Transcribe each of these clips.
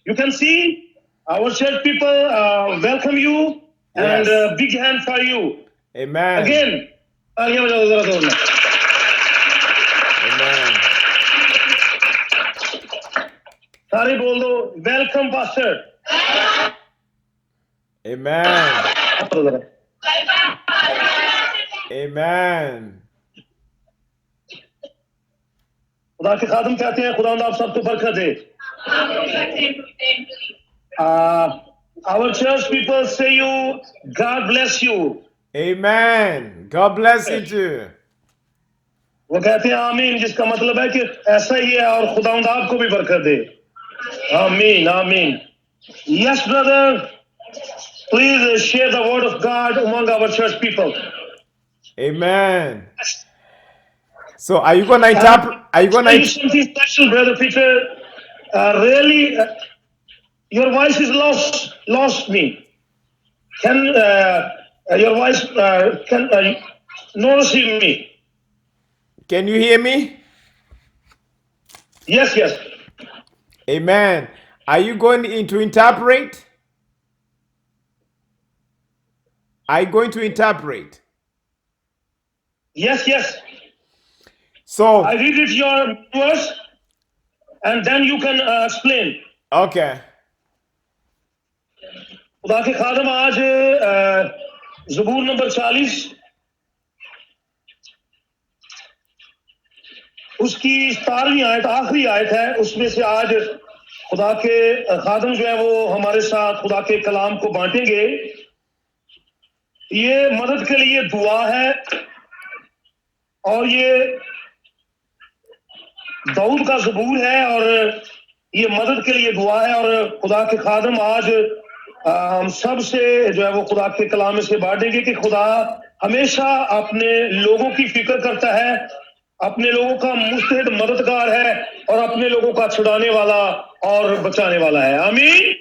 You can see our church people welcome you, and Yes. big hand for you. Amen. Again, तालियां बजाओ जरा जोर में. Amen. सारे बोल दो, welcome pastor. Amen. करो जरा. Amen. खुदा के खादम कहते हैं खुदा आप सबको बरकत दे. Our church people say you, God bless you. Amen. God bless you too. वो कहते हैं आमीन, जिसका मतलब है कि ऐसा ही है और खुदावंद आपको भी बरकत दे. आमीन आमीन. Yes brother, please share the word of God among our church people. Amen. So are you going to interpret? Are you going Tell you to? something special, brother Peter. Really, your voice is lost me. Can your voice can notice me? Can you hear me? Yes, yes. Amen. Are you going to interpret? Are you going to interpret? Yes, yes. So, I read it your verse, and then you can explain. okay. खुदा के खादम आज ज़बूर number 40 उसकी 17वीं आयत आखिरी आयत है. उसमें से आज खुदा के खादम जो है वो हमारे साथ खुदा के कलाम को बांटेंगे. ये मदद के लिए दुआ है और ये दाऊद का ज़बूर है और ये मदद के लिए दुआ है. और खुदा के खादम आज हम सब से जो है वो खुदा के कलाम से बांटेंगे कि खुदा हमेशा अपने लोगों की फिक्र करता है, अपने लोगों का मुस्तैद मददगार है और अपने लोगों का छुड़ाने वाला और बचाने वाला है. आमीन.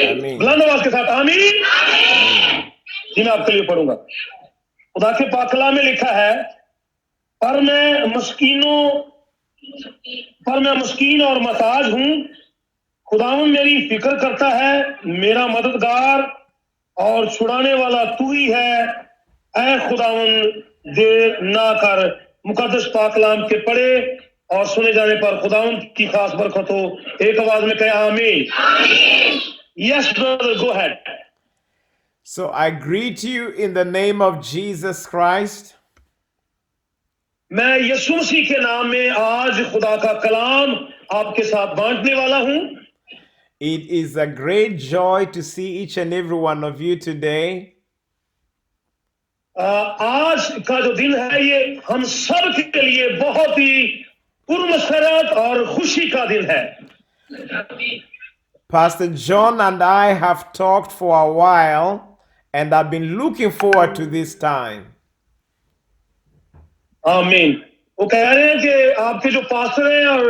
Amen. बुलंद आवाज के साथ आमीन. जी मैं आपके लिए पढ़ूंगा. खुदा के पाक कलाम में लिखा है, पर मैं मस्कीन और मोहताज हूं, खुदावन मेरी फिक्र करता है, मेरा मददगार और छुड़ाने वाला तू ही है. ऐ खुदावन देर ना कर. मुकद्दस पाक कलाम के पढ़े और सुने जाने पर खुदावन की खास बरकत हो. एक आवाज में कहे आमीन. Yes brother, go ahead. So I greet you in the name of Jesus Christ. मैं यीशु मसीह के नाम में आज खुदा का कलाम आपके साथ बांटने वाला हूं. It is a great joy to see each and every one of you today. आज का जो दिन है ये हम सब के लिए बहुत ही पुरमसरत और खुशी का दिन है. Pastor John and I have talked for a while and I've been looking forward to this time. आमीन. वो कह रहे हैं कि आपके जो पास्टर हैं और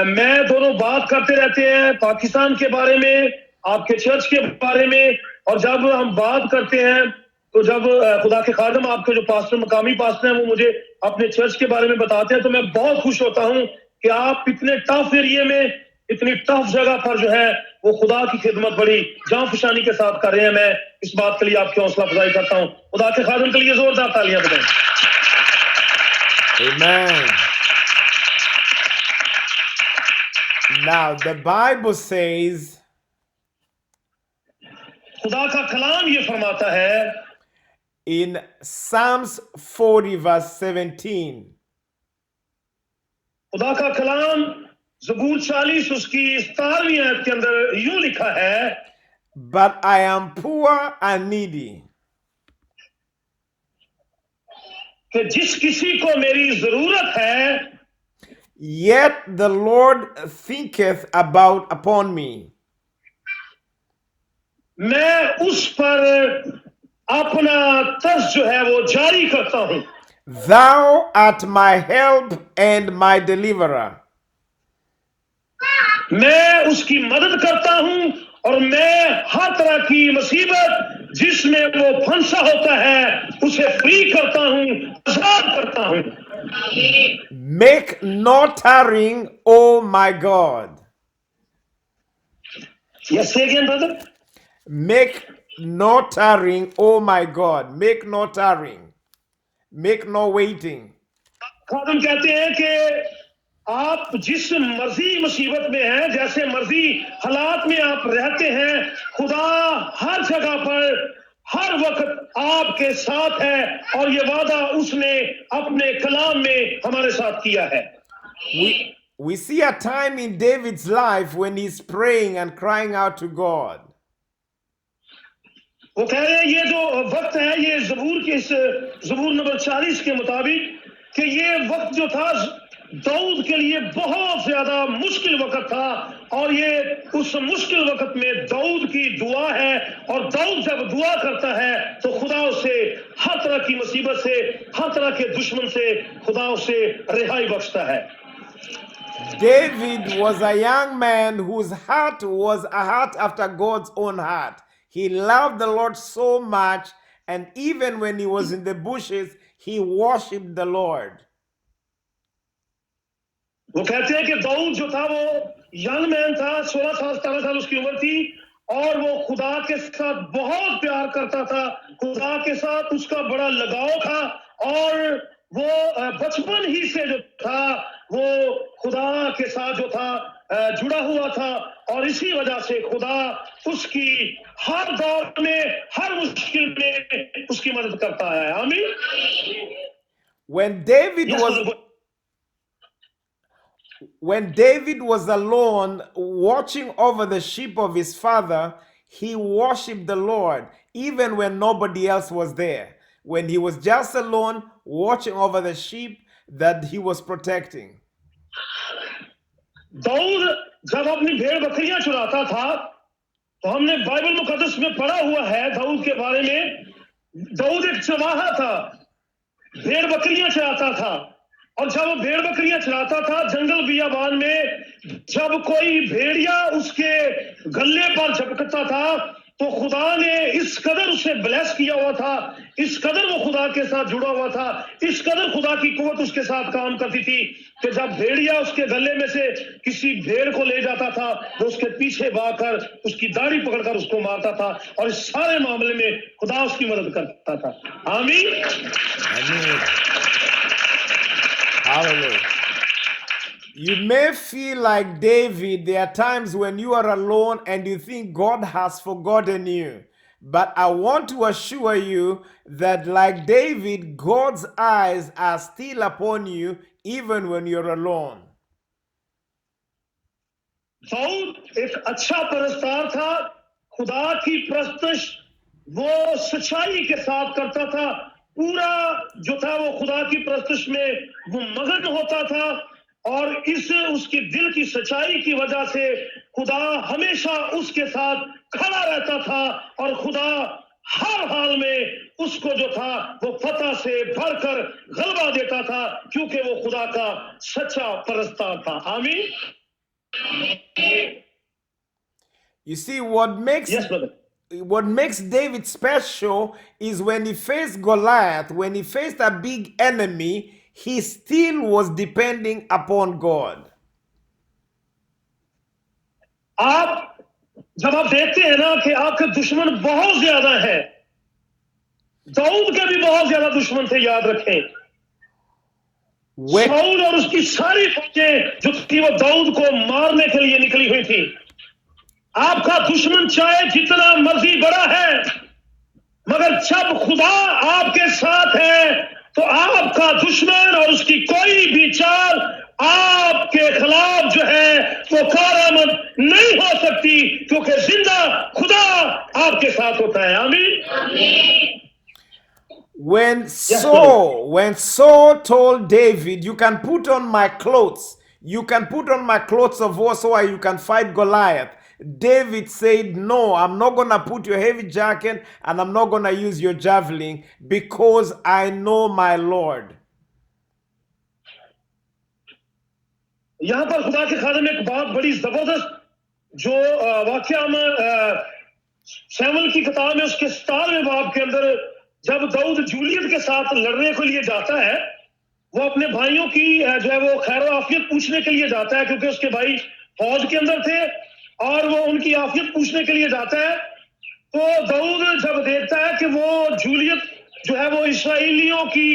मैं दोनों बात करते रहते हैं पाकिस्तान के बारे में, आपके चर्च के बारे में. और जब हम बात करते हैं तो जब खुदा के खादम आपके जो पास्टर मकामी पास्टर हैं वो मुझे अपने चर्च के बारे में बताते हैं तो मैं बहुत खुश होता हूं कि आप इतने टफ एरिया में, इतनी टफ जगह पर जो है वो खुदा की खिदमत बड़ी जान फशानी के साथ कर रहे हैं. मैं इस बात के लिए आपकी हौसला अफजाई करता हूं. खुदा के खादम के लिए जोरदार तालियां बजाएं. Amen. Now the Bible says खुदा का कलाम ये फरमाता है in Psalms 40 verse 17. खुदा का कलाम ज़बूर 40 उसकी 17वीं आयत के अंदर यूं लिखा है, But I am poor and needy. कि जिस किसी को मेरी जरूरत है, Yet the Lord thinketh upon me. मैं उस पर अपना तरस जो है वो जारी करता हूं. Thou art my help and my deliverer. मैं उसकी मदद करता हूं और मैं हर तरह की मुसीबत जिसमें वो फंसा होता है उसे फ्री करता हूं, आजाद करता हूं. Make no tarrying, O my God. Yes, say again, brother. Make no tarrying, oh my God. Make no tarrying. Make no waiting. खादिम कहते हैं कि आप जिस मर्जी मुसीबत में हैं, जैसे मर्जी हालात में आप रहते हैं, खुदा हर जगह पर हर वक्त आपके साथ है और ये वादा उसने अपने कलाम में हमारे साथ किया है। We see a time in David's life when he's praying and crying out to God. वो कह रहे हैं ये जो वक्त है, ये ज़बूर नंबर 40 के मुताबिक कि ये वक्त जो था दाऊद के लिए बहुत ज्यादा मुश्किल वक्त था और ये उस मुश्किल वक्त में दाऊद की दुआ है और दाऊद जब दुआ करता है तो खुदा उसे हर तरह की मुसीबत से, हर तरह के दुश्मन से खुदा उसे रिहाई बख्शता है। David was a young man whose heart was a heart after God's own heart. He loved the Lord so much, and even when he was in the bushes, he worshipped the Lord. वो कहते हैं कि दाऊद जो था वो young man था, 16 साल 17 साल उसकी उम्र थी और वो खुदा के साथ बहुत प्यार करता था, खुदा के साथ उसका बड़ा लगाव था और वो बचपन ही से जो था वो खुदा के साथ जो था जुड़ा हुआ था और इसी वजह से खुदा उसकी हर दौर में, हर मुश्किल में उसकी मदद करता है। आमीन। When David was alone watching over the sheep of his father, he worshipped the Lord even when nobody else was there. When he was just alone watching over the sheep that he was protecting. Dawood जब अपनी भेड़ बकरियां चुराता था तो हमने Bible मुकद्दस में पढ़ा हुआ है दाऊद के बारे में। दाऊद एक चरवाहा था, भेड़ बकरियां चराता था और जब वो भेड़ बकरियां चराता था जंगल बियाबान में, जब कोई भेड़िया उसके गले पर झपकता था तो खुदा ने इस कदर उसे ब्लेस किया हुआ था, इस कदर वो खुदा के साथ जुड़ा हुआ था, इस कदर खुदा की कुव्वत उसके साथ काम करती थी कि जब भेड़िया उसके गले में से किसी भेड़ को ले जाता था वो उसके पीछे भागकर उसकी दाढ़ी पकड़कर उसको मारता था और इस सारे मामले में खुदा उसकी मदद करता था। आमीन। Hallelujah. You may feel like David. There are times when you are alone and you think God has forgotten you. But I want to assure you that like David, God's eyes are still upon you even when you're alone. Dawood एक अच्छा परस्तार था, खुदा की परस्तिश वो सच्चाई के साथ करता था, पूरा जो था वो खुदा की परस्तिश में वो मगन होता था और इस उसकी दिल की सच्चाई की वजह से खुदा हमेशा उसके साथ खड़ा रहता था और खुदा हर हाल में उसको जो था वो फतह से भरकर गलबा देता था क्योंकि वो खुदा का सच्चा परस्तार था। आमीन। You see, what makes David special is when he faced Goliath, when he faced a big enemy, he still was depending upon God. आप जब आप देखते हैं ना कि आपके दुश्मन बहुत ज्यादा हैं, दाऊद के भी बहुत ज्यादा दुश्मन थे, याद रखें। शाऊल और उसकी सारी फौजें जो थी वो दाऊद को मारने के लिए निकली हुई थी। आपका दुश्मन चाहे जितना मर्जी बड़ा है, मगर जब खुदा आपके साथ है तो आपका दुश्मन और उसकी कोई भी चाल आपके खिलाफ जो है वो कारआमद नहीं हो सकती क्योंकि जिंदा खुदा आपके साथ होता है। आमीन। When Saul told David, you can put on my clothes, you can put on my clothes of war so you can fight Goliath, David said, no, I'm not going to put your heavy jacket and I'm not going to use your javelin because I know my Lord. यहां पर खुदा के खाने में एक बात बड़ी जबरदस्त जो वाकया में शमूएल की किताब में उसके 17वें बाब के अंदर जब दाऊद जूलियत के साथ लड़ने के लिए जाता है, वो अपने भाइयों की जो है वो खैर आफियत पूछने के लिए जाता है क्योंकि उसके भाई फौज के अंदर थे और वो उनकी की आफियत पूछने के लिए जाता है, तो दाऊद जब देखता है कि वो जूलियत जो है वो इसराइलियों की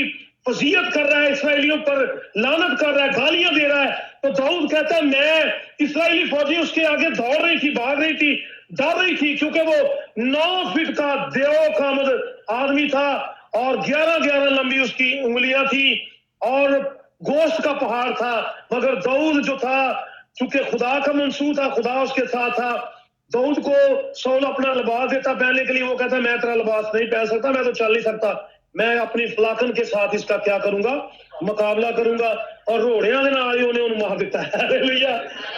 फजीयत कर रहा है, इसराइलियों पर लानत कर रहा है, गालियां दे रहा है, तो दाऊद कहता है मैं इसराइली फौजी उसके आगे दौड़ रही थी, भाग रही थी, डर रही थी, क्योंकि वो 9 फीट का देव कामद आदमी था और 11-11 लंबी उसकी उंगलियां थी और गोश्त का पहाड़ था। मगर दाऊद जो था, चूंकि खुदा का मंसूर था, खुदा उसके साथ था, दाऊद को सौल अपना लिबास देता पहनने के लिए, वो कहता मैं तेरा लिबास नहीं पहन सकता, मैं तो चल नहीं सकता, मैं अपनी फलाकन के साथ इसका क्या करूंगा, मुकाबला करूंगा। और रोड़ियां दे नाल ही उन्हें उन्हें मार दिता है। हालेलुया।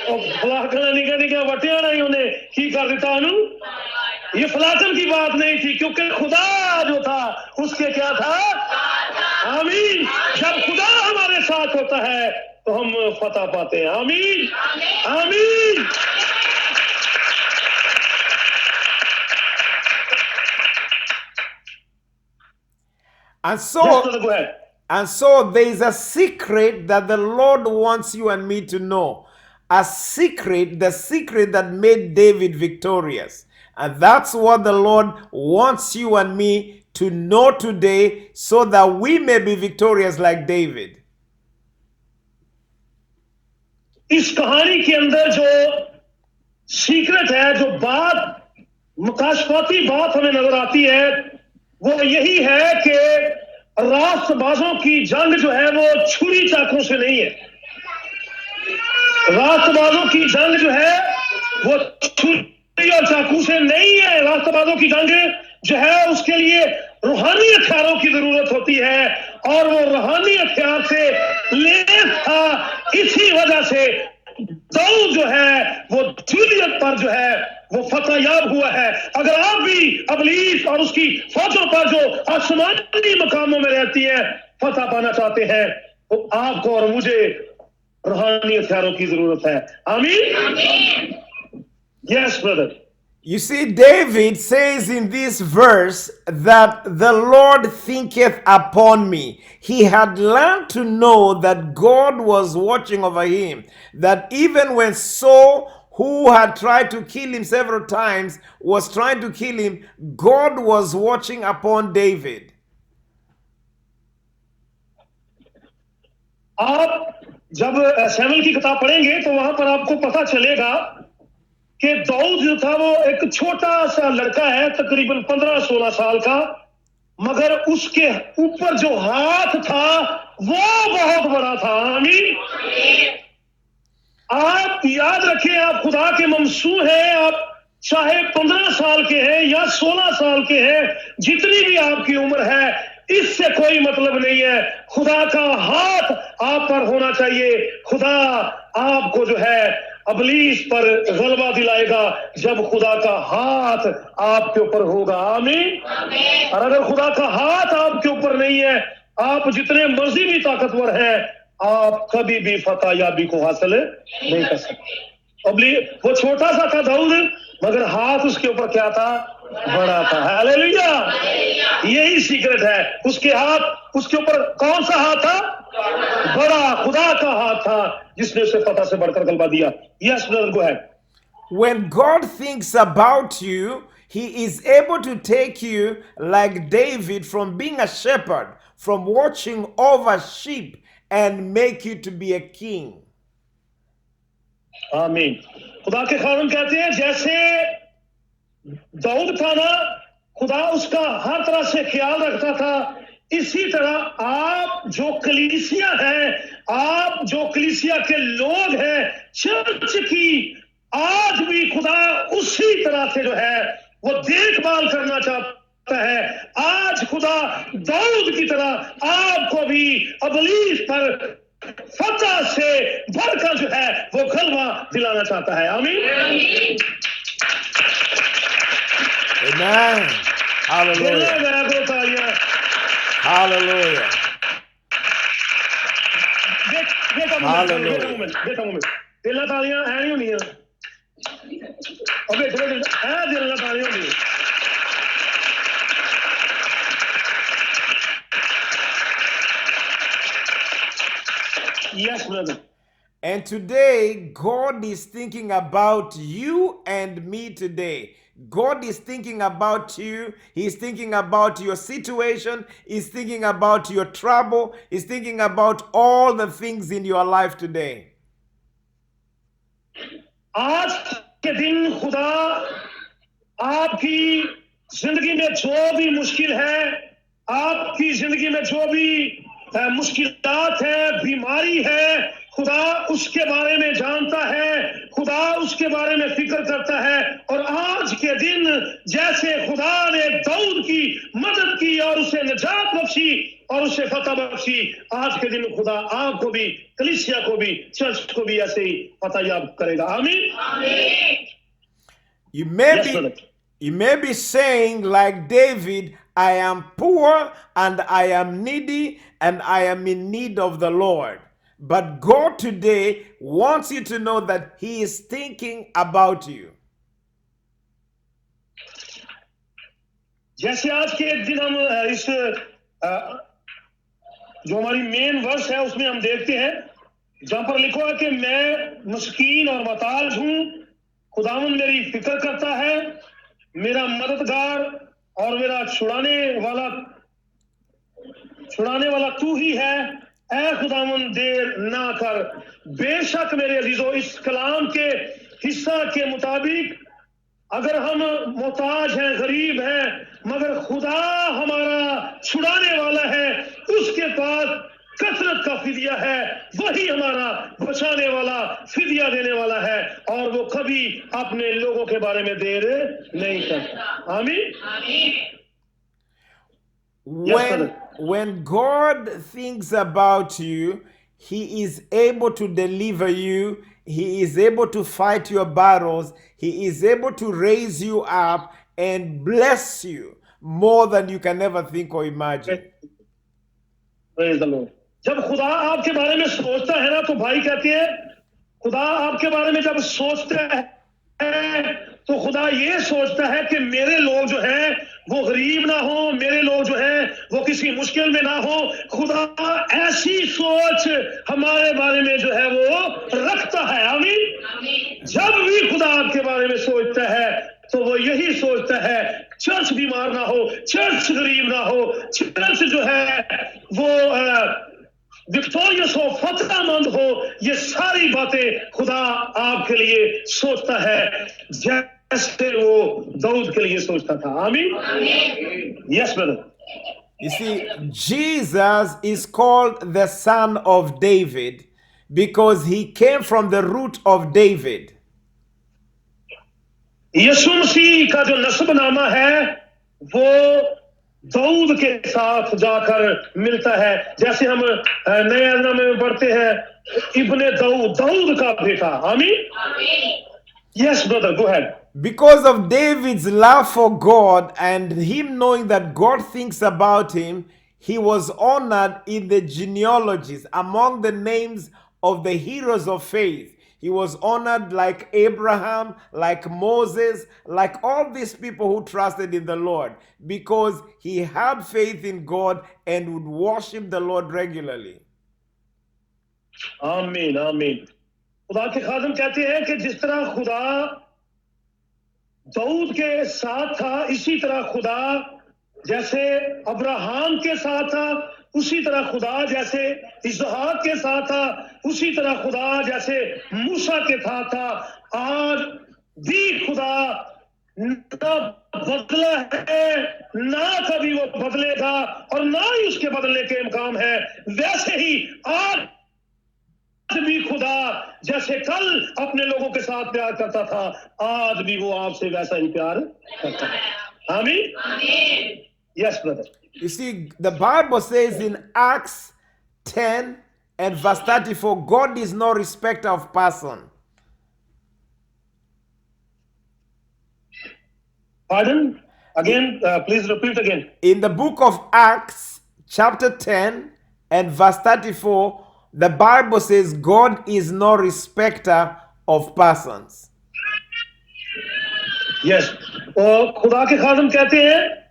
और फलाकन निका निका वटियां नहीं उन्हें की कर दिता उन्हें। ये फलाकन की बात नहीं थी, क्योंकि खुदा जो था उसके क्या था। आमीन। जब खुदा हमारे साथ होता है तो हम फतह पाते हैं। आमीन आमीन। And Yes, so, brother, go ahead. and so there is a secret that the Lord wants you and me to know. A secret, the secret that made David victorious. And that's what the Lord wants you and me to know today so that we may be victorious like David. इस कहानी के अंदर जो secret है, जो बात मुकाशफाती बात हमें नजर आती है, वो यही है कि रास्तबाजों की जंग जो है वो छुरी चाकू से नहीं है। रास्तबाजों की जंग जो है वो छुरी और चाकू से नहीं है। रास्तबाजों की जंग जो है उसके लिए रूहानी हथियारों की जरूरत होती है, और वो रूहानी हथियार से लैस था। इसी वजह से दाऊद जो है वो जूलियत पर जो है वो फतहयाब हुआ है। अगर आप भी अबलीस और उसकी फौजों पर जो आसमानी मकामों में रहती है फतह पाना चाहते हैं, तो आपको और मुझे रूहानी हथियारों की जरूरत है। आमीन। Yes brother. You see, David says in this verse that the Lord thinketh upon me. He had learned to know that God was watching over him. That even when Saul, who had tried to kill him several times, was trying to kill him, God was watching upon David. आप जब शमूएल की किताब पढ़ेंगे तो वहां पर आपको पता चलेगा कि दाऊद जो था वो एक छोटा सा लड़का है, तकरीबन 15-16 साल का, मगर उसके ऊपर जो हाथ था वो बहुत बड़ा था। आमीन। आप याद रखें, आप खुदा के ममसूह हैं, आप चाहे 15 साल के हैं या 16 साल के हैं, जितनी भी आपकी उम्र है, इससे कोई मतलब नहीं है। खुदा का हाथ आप पर होना चाहिए। खुदा आपको जो है अबलीस पर गलबा दिलाएगा जब खुदा का हाथ आपके ऊपर होगा। आमीन। और अगर खुदा का हाथ आपके ऊपर नहीं है, आप जितने मर्जी भी ताकतवर हैं, आप कभी भी फतह याबी को हासिल नहीं कर सकते। वो छोटा सा था दाऊद, मगर हाथ उसके ऊपर क्या था, बड़ा था। हालेलुया। यही सीक्रेट है। उसके हाथ, उसके ऊपर कौन सा हाथ था, बड़ा खुदा का हाथ था, जिसने उसे फतह से बढ़कर गलबा दिया। Yes brother, go ahead. When God thinks about you, He is able to take you like David from being a shepherd, from watching over sheep, and make you to be a king. आमीन। खुदा के खादम कहते हैं जैसे दाऊद था ना, खुदा उसका हर तरह से ख्याल रखता था, इसी तरह आप जो कलीसिया हैं, आप जो कलीसिया के लोग हैं, चर्च की, आज भी खुदा उसी तरह से जो है वो देखभाल करना चाहता है। आज खुदा दाऊद की तरह आपको भी अबलीस पर फतह से बढ़कर जो है वो गलबा दिलाना चाहता है। आमीन। Amen. Hallelujah. Hallelujah. दिल तालियां है नहीं होनी, दिल तालियां होनी। Yes, brother. And today, God is thinking about you and me today. God is thinking about you. He's thinking about your situation. He's thinking about your trouble. He's thinking about all the things in your life today. आज के दिन खुदा आपकी जिंदगी में जो भी मुश्किल है, आपकी जिंदगी में जो भी मुश्किलात है, बीमारी है, खुदा उसके बारे में जानता है, खुदा उसके बारे में फिक्र करता है। और आज के दिन जैसे खुदा ने दाऊद की मदद की और उसे निजात बख्शी और उसे फतह बख्शी, आज के दिन खुदा आपको भी, कलीसिया को भी, चर्च को भी ऐसे ही फतह याब करेगा। आमीन। You may be saying like David, I am poor and I am needy and I am in need of the Lord. But God today wants you to know that He is thinking about you. जैसे आज के दिन हम इस जो हमारी main verse है उसमें हम देखते हैं जहां पर लिखा है कि मैं मस्कीन और मोहताज हूं, खुदावंद मेरी फिक्र करता है, मेरा मददगार और मेरा छुड़ाने वाला तू ही है। ऐ खुदावंद देर ना कर। बेशक मेरे अजीजों, इस कलाम के हिस्सा के मुताबिक अगर हम मोहताज हैं, गरीब हैं, मगर खुदा हमारा छुड़ाने वाला है, उसके पास कसरत का फिदिया है, वही हमारा बचाने वाला, फिदिया देने वाला है और वो कभी अपने लोगों के बारे में देर नहीं करता। आमीन। When God thinks about you, He is able to deliver you. He is able to fight your battles. He is able to raise you up and bless you more than you can ever think or imagine. Praise the Lord. जब खुदा आपके बारे में सोचता है ना, तो भाई कहते हैं, खुदा आपके बारे में जब सोचता है तो खुदा ये सोचता है कि मेरे लोग जो हैं वो गरीब ना हो, मेरे लोग जो हैं वो किसी मुश्किल में ना हो। खुदा ऐसी सोच हमारे बारे में जो है वो रखता है। आमीन। जब भी खुदा आपके बारे में सोचता है तो वो यही सोचता है, चर्च बीमार ना हो, चर्च गरीब ना हो, चर्च जो है वो विक्टोरियस हो, फतहमंद हो। ये सारी बातें खुदा आपके लिए सोचता है जैसे वो दाऊद के लिए सोचता था। आमीन। Yes brother. You see, Jesus is called the son of David because he came from the root of David. यीशु मसीह का जो नस्बनामा है वो दाऊद के साथ जाकर मिलता है। जैसे हम नए नामे में पढ़ते हैं, इब्ने दाऊद, दाऊद का बेटा। आमीन। Yes, brother, go ahead. Because of David's love for God and him knowing that God thinks about him, he was honored in the genealogies among the names of the heroes of faith. He was honored like Abraham, like Moses, like all these people who trusted in the Lord because he had faith in God and would worship the Lord regularly. आमीन, आमीन। खुदा के खादिम कहते हैं कि जिस तरह खुदा दाऊद के साथ था, इसी तरह खुदा जैसे अब्राहम के साथ था, उसी तरह खुदा जैसे इसहाक के साथ था, उसी तरह खुदा जैसे मूसा के साथ था। आज भी खुदा ना बदला है, ना कभी वो बदलेगा और ना ही उसके बदलने के इम्कान है। वैसे ही आज भी खुदा जैसे कल अपने लोगों के साथ प्यार करता था, आज भी वो आपसे वैसा ही प्यार करता है। आमीन। Yes, brother. You see, the Bible says in Acts 10 and verse 34, God is no respecter of person. Pardon? Again, please repeat again. In the book of Acts, chapter 10 and verse 34, the Bible says God is no respecter of persons. Yes. और खुदा के खादिम कहते हैं,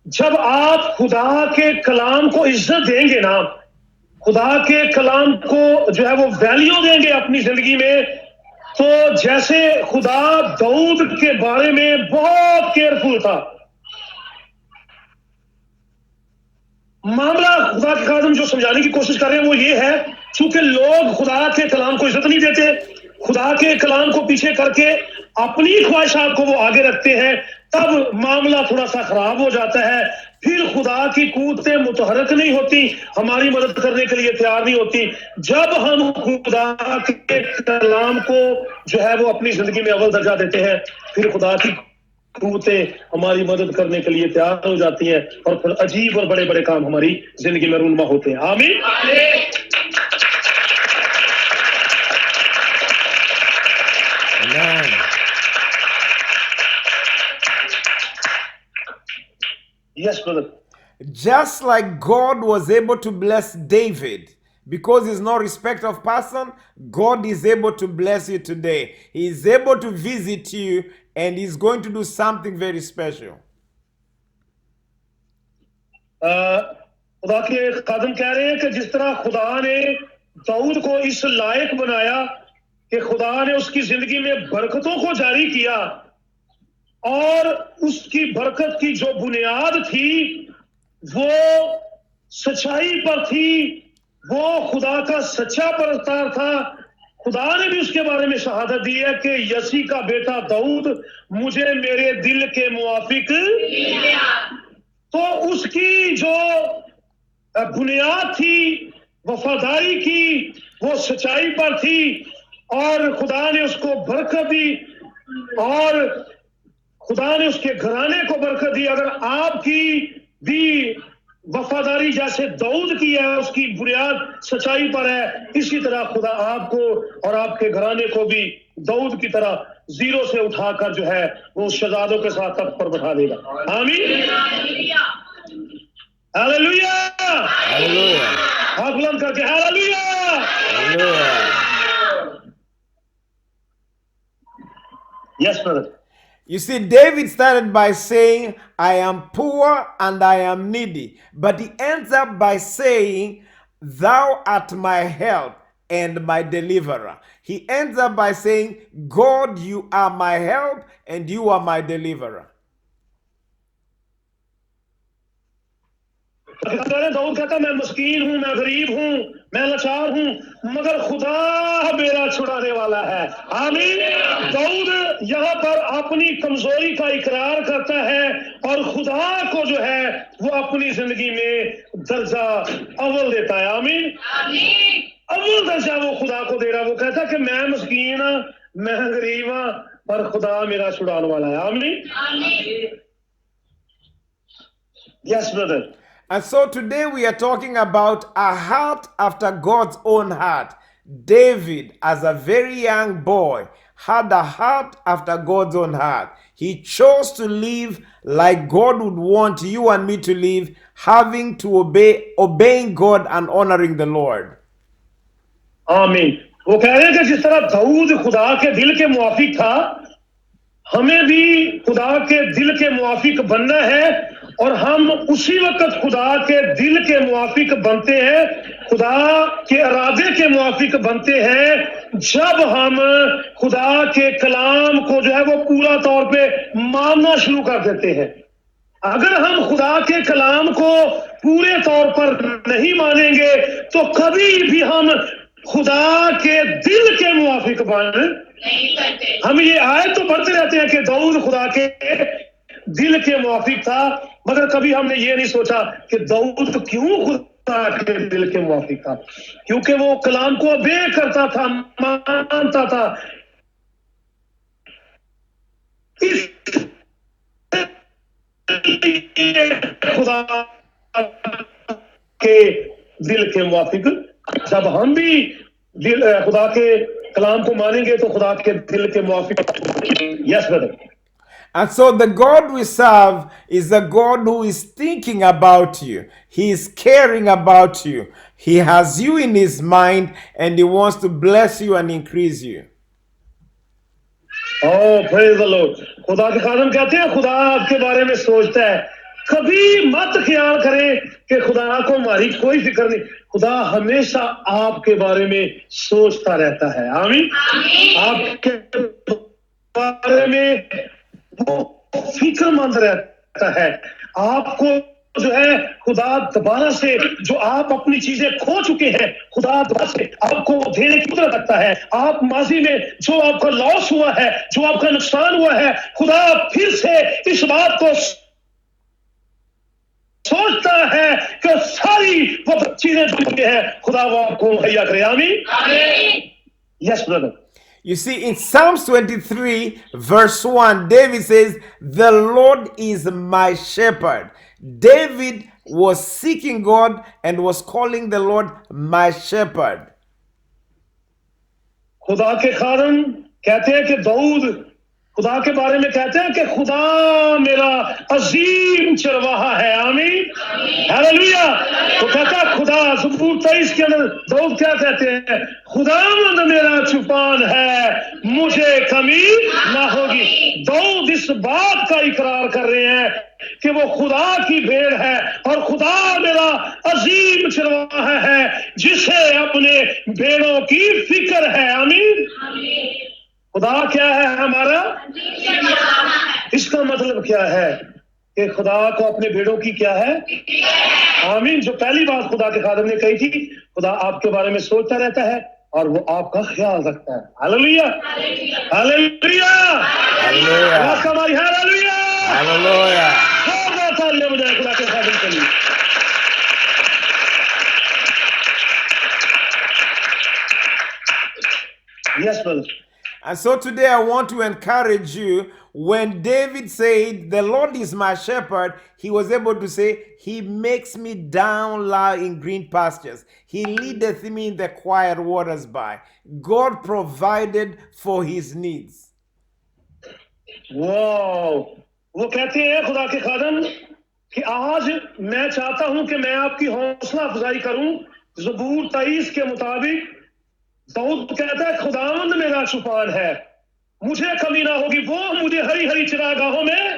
जब आप खुदा के कलाम को इज्जत देंगे ना, खुदा के कलाम को जो है वो वैल्यू देंगे अपनी जिंदगी में, तो जैसे खुदा दाऊद के बारे में बहुत केयरफुल था। मामला खुदा के खादिम जो समझाने की कोशिश कर रहे हैं वो ये है, क्योंकि लोग खुदा के कलाम को इज्जत नहीं देते, खुदा के कलाम को पीछे करके अपनी ख्वाहिशात को वो आगे रखते हैं, तब मामला थोड़ा सा खराब हो जाता है। फिर खुदा की कूदते मुतहरक नहीं होती, हमारी मदद करने के लिए तैयार नहीं होती। जब हम खुदा के कलाम को जो है वो अपनी जिंदगी में अव्वल दर्जा देते हैं, फिर खुदा की कूदतें हमारी मदद करने के लिए तैयार हो जाती हैं, और फिर अजीब और बड़े बड़े काम हमारी जिंदगी में रूनुमा होते हैं। आमीन। Amen. Yes brother. Just like God was able to bless David, because he's no respect of person, God is able to bless you today. He is able to visit you, and he's going to do something very special. खुदा के खादिम कह रहे हैं कि जिस तरह खुदा ने दाऊद को इस लायक बनाया कि खुदा ने उसकी जिंदगी में बरकतों को जारी किया, और उसकी बरकत की जो बुनियाद थी वो सच्चाई पर थी, वो खुदा का सच्चा परस्तार था। खुदा ने भी उसके बारे में शहादत दी है कि यसी का बेटा दाऊद मुझे मेरे दिल के मुआफिक। तो उसकी जो बुनियाद थी वफादारी की, वो सच्चाई पर थी, और खुदा ने उसको बरकत दी, और खुदा ने उसके घराने को बरकत दी। अगर आपकी भी वफादारी जैसे दाऊद की है, उसकी बुनियाद सच्चाई पर है, इसी तरह खुदा आपको और आपके घराने को भी दाऊद की तरह जीरो से उठाकर जो है वो शहजादों के साथ तख्त पर बैठा देगा। आमीन। हालेलुया। Hallelujah. हाथ बुलंद करके hallelujah. Hallelujah. Yes brother. You see, David started by saying, I am poor and I am needy. But he ends up by saying, Thou art my help and my deliverer. He ends up by saying, God, you are my help and you are my deliverer. Dawood कहता मैं मस्कीन हूं, मैं गरीब हूं, मैं लाचार हूं, मगर खुदा मेरा छुड़ाने वाला है। आमीन। दाऊद यहाँ पर अपनी कमजोरी का इकरार करता है, और खुदा को जो है वो अपनी जिंदगी में दर्जा अव्वल देता है। आमीन। अव्वल दर्जा वो खुदा को दे रहा। वो कहता कि मैं मस्कीन हां, मैं गरीब हां, पर खुदा मेरा छुड़ाने वाला है। आमीन। Yes brother. And so today we are talking about a heart after God's own heart. David, as a very young boy, had a heart after God's own heart. He chose to live like God would want you and me to live, having to obeying God and honoring the Lord. आमीन। वो कह रहे हैं कि जिस तरह दाऊद खुदा के दिल के मुआफिक था, हमें भी खुदा के दिल के मुआफिक बनना है, और हम उसी वक्त खुदा के दिल के मुआफिक बनते हैं, खुदा के इरादे के मुआफिक बनते हैं, जब हम खुदा के कलाम को जो है वो पूरा तौर पे मानना शुरू कर देते हैं। अगर हम खुदा के कलाम को पूरे तौर पर नहीं मानेंगे तो कभी भी हम खुदा के दिल के मुआफिक बन नहीं सकते। हम ये आयत तो पढ़ते रहते हैं कि दाऊद खुदा के दिल के मुआफिक था, मगर कभी हमने ये नहीं सोचा कि दाऊद क्यों खुदा के दिल के मुआफिक था, क्योंकि वो कलाम को ओबे करता था, मानता था। इस खुदा के दिल के मुआफिक जब हम भी खुदा के कलाम को मानेंगे तो खुदा के दिल के मुआफिक। Yes brother. And so the God we serve is a God who is thinking about you. He is caring about you. He has you in his mind and he wants to bless you and increase you. Oh, praise the Lord. खुदा के खादिम कहते हैं खुदा आपके बारे में सोचता है कभी मत ख्याल करें कि खुदा को हमारी कोई फिक्र नहीं। खुदा हमेशा आपके बारे में सोचता रहता है। आमीन। आपके बारे में वो फिक्रमंद रहता है। आपको जो है खुदा दोबारा से, जो आप अपनी चीजें खो चुके हैं, खुदा दोबारा से आपको देने की कुदरत रखता है। आप माजी में जो आपका लॉस हुआ है, जो आपका नुकसान हुआ है, खुदा फिर से इस बात को सोचता है कि सारी वो चीजें जो हैं खुदा वो आपको मुहैया करे। आमीन। Yes brother. You see, in Psalms 23, verse 1, David says, "The Lord is my shepherd." David was seeking God and was calling the Lord my shepherd. खुदा के खादम कहते हैं कि दाऊद खुदा के बारे में कहते हैं कि खुदा मेरा अजीम चरवाहा है। आमीन। हालेलुया। तो कहता है खुदा, ज़बूर 23 के अंदर दाऊद क्या कहते हैं? खुदावंद मेरा चुपान है, मुझे कमी ना होगी। दाऊद इस बात का इकरार कर रहे हैं कि वो खुदा की भेड़ है और खुदा मेरा अजीम चरवाहा है, जिसे अपने भेड़ों की फिक्र है। आमीन। खुदा क्या है हमारा? इसका मतलब क्या है कि खुदा को अपने भेड़ों की क्या है? आमीन। जो पहली बात खुदा के खादिम ने कही थी, खुदा आपके बारे में सोचता रहता है और वो आपका ख्याल रखता है। हालेलुया। हालेलुया। Hallelujah. हमारी हालेलुया। Hallelujah. तालियां बजाएं खुदा के खादिम के लिए। Yes brother. And so today I want to encourage you. When David said, "The Lord is my shepherd," he was able to say, "He makes me down lie in green pastures. He leadeth me in the quiet waters by." God provided for his needs. Wow. वो कहते हैं खुदा के खादम कि आज मैं चाहता हूं कि मैं आपकी हौसला अफजाई करूं। ज़बूर 23 के मुताबिक दाऊद कहता है खुदावंद मेरा चुपान है, मुझे कमी ना होगी। वो मुझे हरी हरी चरागाहों में,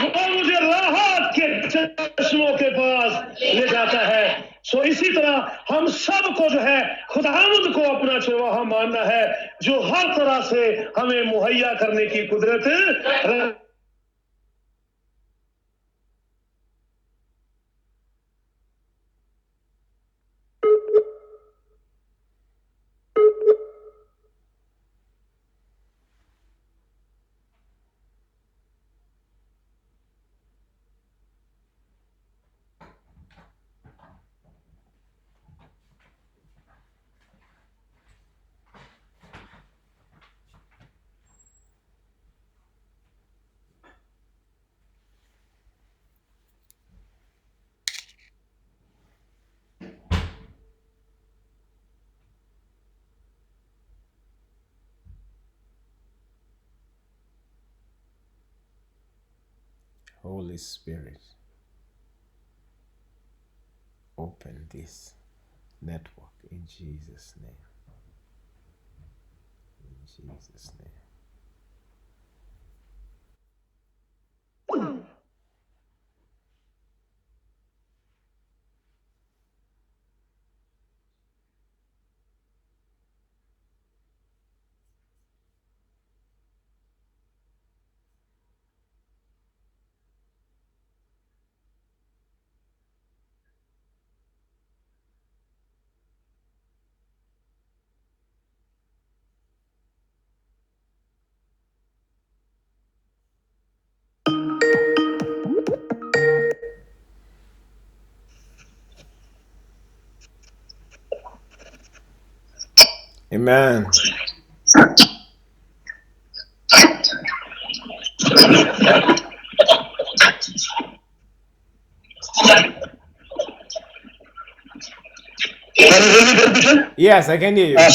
वो मुझे राहत के चश्मों के पास ले जाता है। सो इसी तरह हम सबको जो है खुदावंद को अपना चरवाहा मानना है, जो हर तरह से हमें मुहैया करने की कुदरत। Holy Spirit, open this network in Jesus' name. In Jesus' name. Amen. Yes, I can hear you.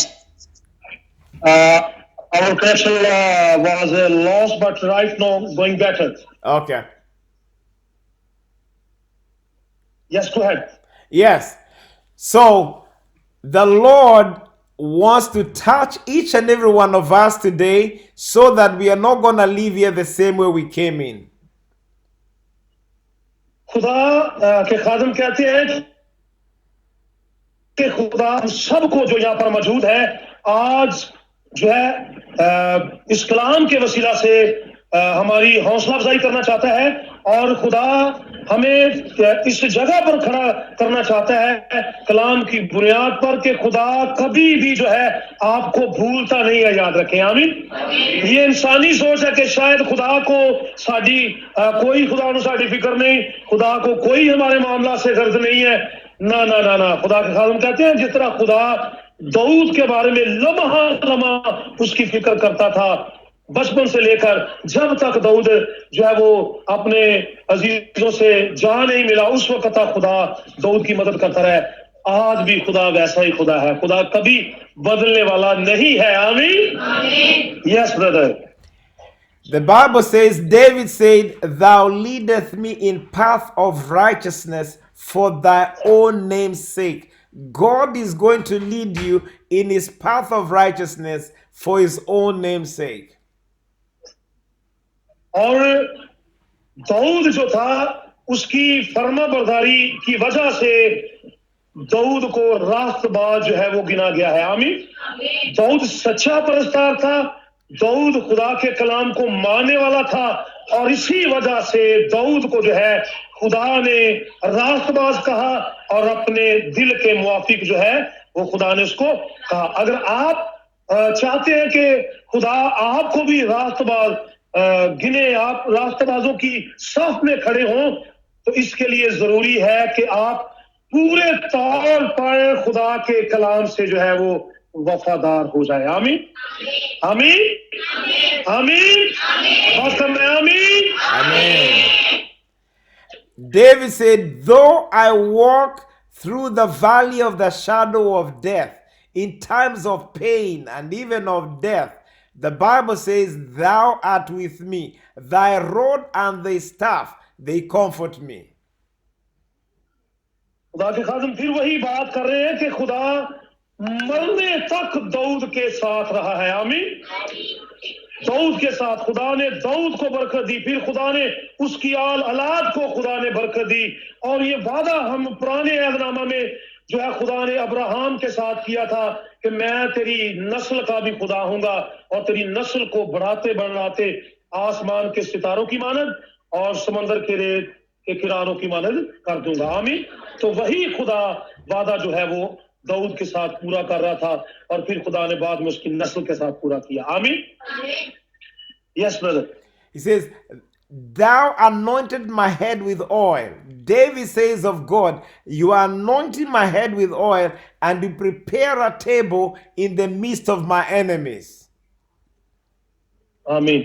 Our connection was lost, but right now going better. Okay. Yes, go ahead. Yes. So the Lord wants to touch each and every one of us today so that we are not going to leave here the same way we came in. खुदा के खादिम कहते हैं कि खुदा हम सबको जो यहाँ पर मौजूद है आज जो है इस कलाम के वसीला से हमारी हौसला अफजाई करना चाहता है और खुदा हमें इस जगह पर खड़ा करना चाहता है कलाम की बुनियाद पर कि खुदा कभी भी जो है आपको भूलता नहीं है, याद रखें। आमीन। ये इंसानी सोच है कि शायद खुदा को साड़ी कोई खुदा को साड़ी फिक्र नहीं, खुदा को कोई हमारे मामला से गर्ज नहीं है। ना ना ना ना, खुदा के खादिम कहते हैं जिस तरह खुदा दाऊद के बारे में लम्हा लम्हा उसकी फिक्र करता था, बचपन से लेकर जब तक दाऊद जो है वो अपने अजीजों से जहां नहीं मिला उस वक्त तक खुदा दाऊद की मदद करता रहा। आज भी खुदा वैसा ही खुदा है, खुदा कभी बदलने वाला नहीं है। आमीन। Yes brother. The Bible says, David said, Thou leadest me in path of righteousness for thy own name's sake. God is going to lead you in his path of righteousness for his own name's sake. और दाऊद जो था उसकी फर्माबरदारी की वजह से दाऊद को रास्तबाज जो है वो गिना गया है। आमीन। दाऊद सच्चा परस्तार था, दाऊद खुदा के कलाम को मानने वाला था और इसी वजह से दाऊद को जो है खुदा ने रास्तबाज कहा और अपने दिल के मुआफिक जो है वो खुदा ने उसको कहा। अगर आप चाहते हैं कि खुदा आपको भी रास्तबाज गिने, आप रास्तबाजों की साफ में खड़े हों, तो इसके लिए जरूरी है कि आप पूरे तौर पर खुदा के कलाम से जो है वो वफादार हो जाए। आमीन आमीन आमीन आमीन Amen. David said, Though I walk through the valley of the shadow of death, in times of pain and even of death, the Bible says, Thou art with me. Thy rod and thy staff, they comfort me. खुदा के खादिम फिर वही बात कर रहे हैं कि खुदा मरने तक दाऊद के साथ रहा है। आमीन। दाऊद के साथ खुदा ने दाऊद को बरकत दी, फिर खुदा ने उसकी आल औलाद को खुदा ने बरकत दी। और ये वादा हम पुराने अहदनामा में जो है खुदा ने अब्राहम के साथ किया था कि मैं तेरी नस्ल का भी खुदा हूंगा और तेरी नस्ल को बढ़ाते बढ़ाते आसमान के सितारों की मानद और समंदर के रेत के किनारों की मानद कर दूंगा। आमीन। तो वही खुदा वादा जो है वो दाऊद के साथ पूरा कर रहा था और फिर खुदा ने बाद में उसकी नस्ल के साथ पूरा किया। आमीन। Yes brother. He says, Thou anointed my head with oil. David says of God, You are anointing my head with oil, and you prepare a table in the midst of my enemies. आमीन।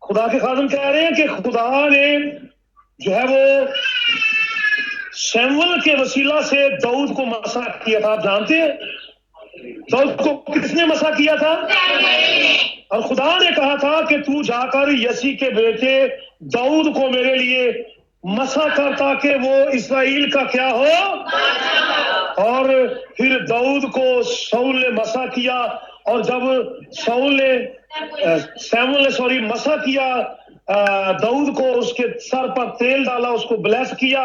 खुदा के खादिम कह रहे हैं कि खुदा ने जो है वो शमूएल के वसीला से दाऊद को मसा किया था। आप जानते हैं दाऊद को किसने मसा किया था? और खुदा ने कहा था कि तू जाकर यसी के बेटे दाऊद को मेरे लिए मसा कर ताकि वो इस्राएल का क्या हो। और फिर दाऊद को शाऊल ने मसा किया और जब शमूएल ने मसा किया दाऊद को, उसके सर पर तेल डाला, उसको ब्लेस किया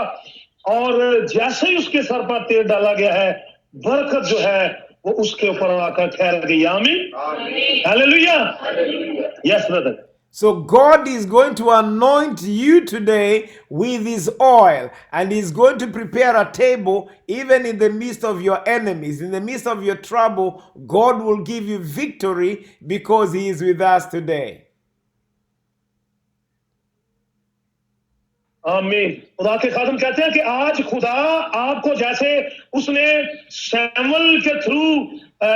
और जैसे ही उसके सर पर तेल डाला गया है बरकत जो है वो उसके ऊपर आकर ठहर गई। आमीन hallelujah. Yes brother. So God is going to anoint you today with his oil, and he's going to prepare a table even in the midst of your enemies. In the midst of your trouble, God will give you victory because he is with us today. आमीन। खुदा के खादिम कहते हैं कि आज खुदा आपको जैसे उसने शमूएल के थ्रू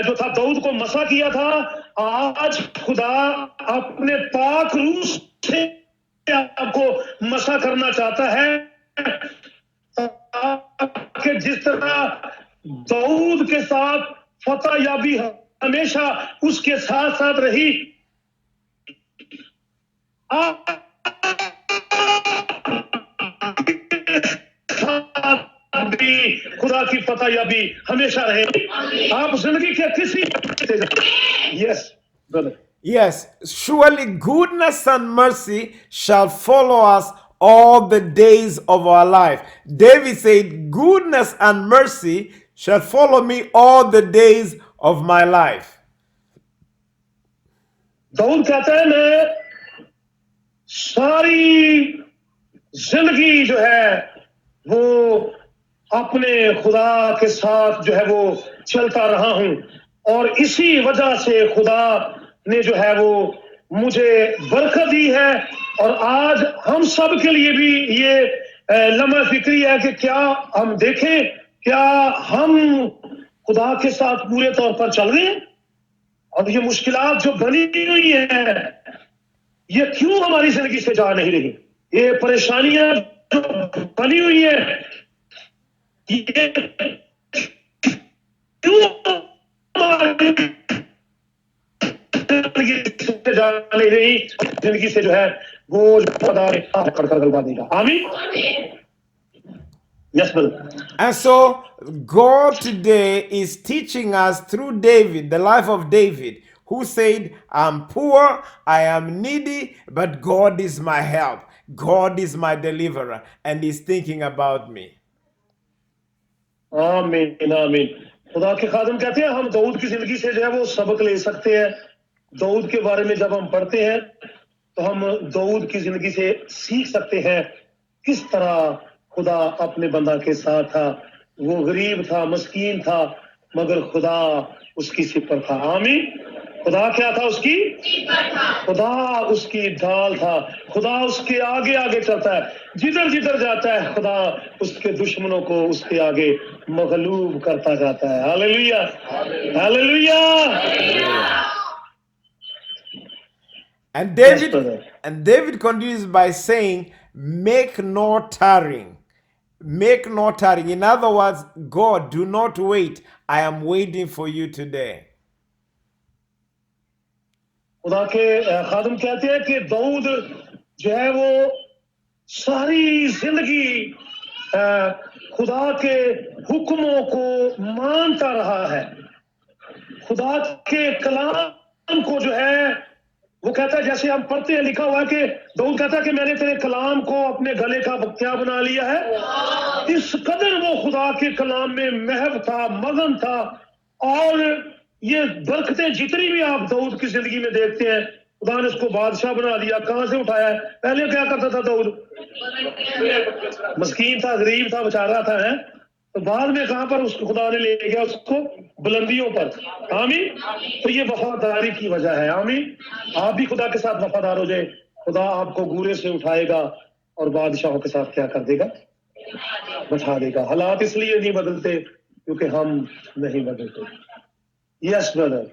जो था दाऊद को मसा किया था, आज खुदा अपने पाक रूह से आपको मसा करना चाहता है कि जिस तरह दाऊद के साथ फतह याबी हमेशा उसके साथ साथ रही, खुदा की फतह याबी हमेशा रहे आप जिंदगी के किसी। Yes brother. Yes, surely goodness and mercy shall follow us all the days of our life. David said, goodness and mercy shall follow me all the days of my life. Dawood कहता है मैं सारी जिंदगी जो है वो अपने खुदा के साथ जो है वो चलता रहा हूं और इसी वजह से खुदा ने जो है वो मुझे बरकत दी है। और आज हम सब के लिए भी ये लम्हा फिक्री है कि क्या हम देखें, क्या हम खुदा के साथ पूरे तौर पर चल रहे हैं, और ये मुश्किलात जो बनी हुई है ये क्यों हमारी जिंदगी से जा नहीं रही, ये परेशानियां जो बनी हुई है ये क्यों हमारी जिंदगी से जा नहीं रही, जिंदगी से जो है वो खुदा ने कर गलबा देगा। आमीन। Yes, brother. And so God today is teaching us through David, the life of David, who said, I'm poor, I am needy, but God is my help. God is my deliverer, and he's thinking about me. आमीन आमीन। खुदा के खादिम कहते हैं हम दाऊद की जिंदगी से जो है वो सबक ले सकते हैं। दाऊद के बारे में जब हम पढ़ते हैं तो हम दाऊद की जिंदगी से सीख सकते हैं किस तरह खुदा अपने बंदा के साथ था। वो गरीब था, मस्कीन था, मगर खुदा उसकी सिपर था। आमीन। खुदा क्या था उसकी? खुदा उसकी ढाल था। खुदा उसके आगे आगे चलता है, जिधर जिधर जाता है खुदा उसके दुश्मनों को उसके आगे मगलूब करता जाता है। Hallelujah, hallelujah. And David continues by saying, make no tarrying. Make no tarrying. In other words, God, do not wait. I am waiting for you today. खुदा के खादिम कहते हैं कि दाऊद जो है वो सारी जिंदगी खुदा के हुक्मों को मानता रहा है। खुदा के कलाम को जो है वो कहता है, जैसे हम पढ़ते हैं लिखा हुआ है कि दाऊद कहता है कि मैंने तेरे कलाम को अपने गले का क्या बना लिया है। इस कदर वो खुदा के कलाम में महव था, मगन था। और ये बरकतें जितनी भी आप दाऊद की जिंदगी में देखते हैं, खुदा ने उसको बादशाह बना दिया। कहां से उठाया है? पहले क्या करता था दाऊद? मस्कीन था, गरीब था, बेचारा था, है। तो बाद में कहां पर उसको खुदा ने ले गया? उसको बुलंदियों पर। आमीन। तो ये वफादारी की वजह है। आमीन। आप भी खुदा के साथ वफादार हो जाए, खुदा आपको गूरे से उठाएगा और बादशाहों के साथ क्या कर देगा? बैठा देगा। हालात इसलिए नहीं बदलते क्योंकि हम नहीं बदलते। Yes, brother.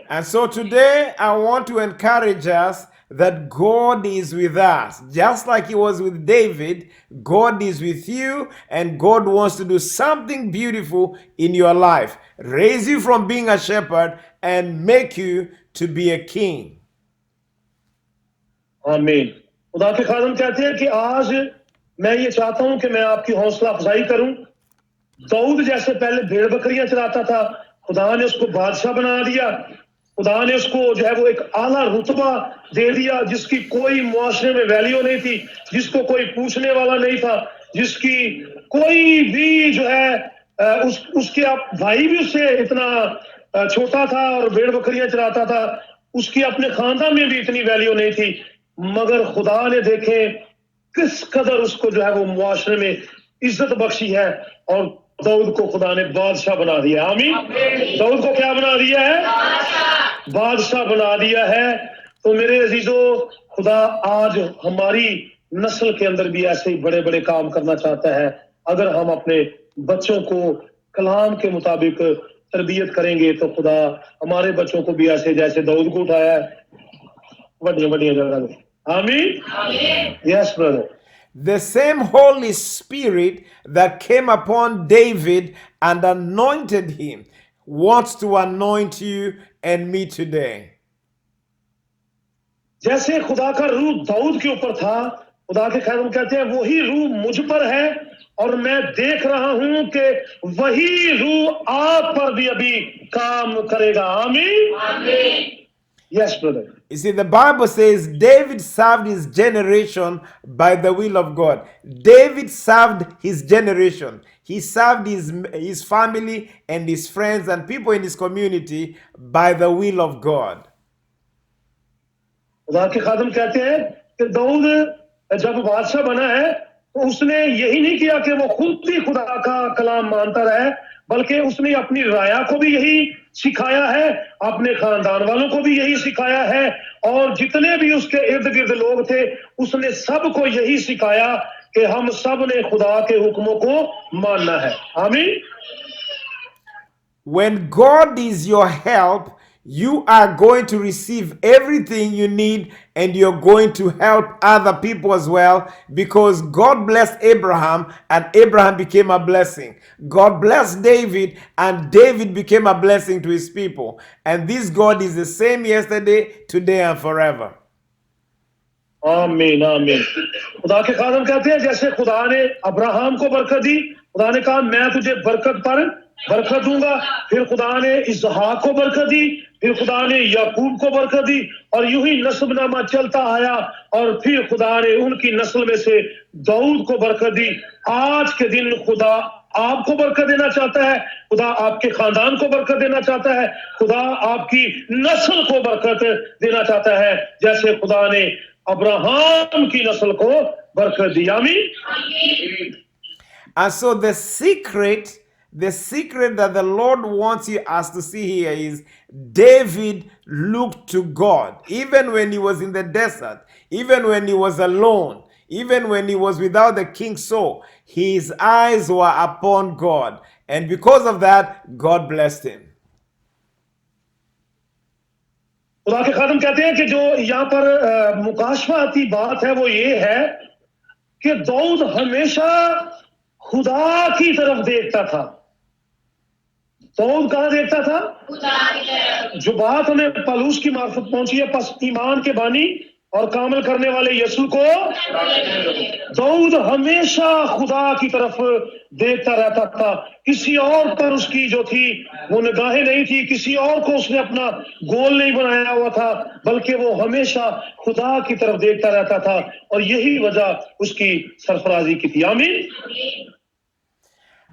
And so today I want to encourage us that God is with us. Just like he was with David, God is with you, and God wants to do something beautiful in your life. Raise you from being a shepherd and make you to be a king. आमीन। खुदा के खादिम कहते हैं कि आज मैं ये चाहता हूं कि मैं आपकी हौसला अफजाई करूं। दाऊद जैसे पहले भेड़ बकरियां चराता था, खुदा ने उसको बादशाह बना दिया। खुदा ने उसको जो है वो एक आला रुतबा दे दिया, जिसकी कोई मुआशरे में वैल्यू नहीं थी, जिसको कोई पूछने वाला नहीं था, जिसकी कोई भी जो है उसके भाई भी उससे इतना छोटा था और भेड़ बकरियां चराता था, उसकी अपने खानदान में भी इतनी वैल्यू नहीं थी। मगर खुदा ने देखे किस कदर उसको जो है वो मुआशरे में इज्जत बख्शी है और दाऊद को खुदा ने बादशाह बना दिया। आमीन। दाऊद को क्या बना दिया है? बादशाह बना दिया है। तो मेरे अजीजों, खुदा आज हमारी नस्ल के अंदर भी ऐसे ही बड़े बड़े काम करना चाहता है। अगर हम अपने बच्चों को कलाम के मुताबिक तरबियत करेंगे तो खुदा हमारे बच्चों को भी ऐसे जैसे दाऊद को उठाया है बड़िया बड़िया जगह। आमीन। Yes brother. The same Holy Spirit that came upon David and anointed him wants to anoint you and me today. जैसे खुदा का रूह दाऊद के ऊपर था, खुदा के खादिम कहते हैं वही रूह मुझ पर है और मैं देख रहा हूं कि वही रूह आप पर भी अभी काम करेगा। आमीन। Yes, brother. You see, the Bible says David served his generation by the will of God. David served his generation. He served his family and his friends and people in his community by the will of God. खुदा के खादम कहते हैं कि दाऊद जब बादशाह बना है तो उसने यही नहीं किया कि वो खुद ही खुदा का कलाम मानता रहे, बल्कि उसने अपनी राया को भी यही सिखाया है, अपने खानदान वालों को भी यही सिखाया है, और जितने भी उसके इर्द गिर्द लोग थे उसने सबको यही सिखाया कि हम सब ने खुदा के हुक्मों को मानना है. आमीन. When God is your help, you are going to receive everything you need and you're going to help other people as well, because God blessed Abraham and Abraham became a blessing. God blessed David and David became a blessing to his people. And this God is the same yesterday, today, and forever. आमीन आमीन. खुदा के खादम कहते हैं जैसे खुदा ने Abraham को बरकत दी, खुदा ने कहा मैं तुझे बरकत पर बरकत दूंगा, फिर खुदा ने इसहाक को बरकत दी, फिर खुदा ने याकूब को बरकत दी, और यूं ही नस्बनामा चलता आया, और फिर खुदा ने उनकी नस्ल में से दाऊद को बरकत दी. आज के दिन खुदा आपको बरकत देना चाहता है, खुदा आपके खानदान को बरकत देना चाहता है, खुदा आपकी नस्ल को बरकत देना चाहता है, जैसे खुदा ने अब्राहम की नस्ल को बरकत दी. आमीन. And so the secret that the Lord wants us to see here is David looked to God. Even when he was in the desert, even when he was alone, even when he was without the king Saul, his eyes were upon God. And because of that, God blessed him. खुदा के खादम कहते हैं कि जो यहाँ पर मुकाशफाती बात है वो ये है कि दाऊद हमेशा खुदा की तरफ देखता था. दाऊद कहाँ देखता था? जो बात हमें पलूस की मार्फत पहुंची है, बस ईमान के बानी और कामल करने वाले यीशु को, दाऊद हमेशा खुदा की तरफ देखता रहता था. किसी और पर उसकी जो थी वो निगाहें नहीं थी, किसी और को उसने अपना गोल नहीं बनाया हुआ था, बल्कि वो हमेशा खुदा की तरफ देखता रहता था, और यही वजह उसकी सरफराजी की थी. आमीन.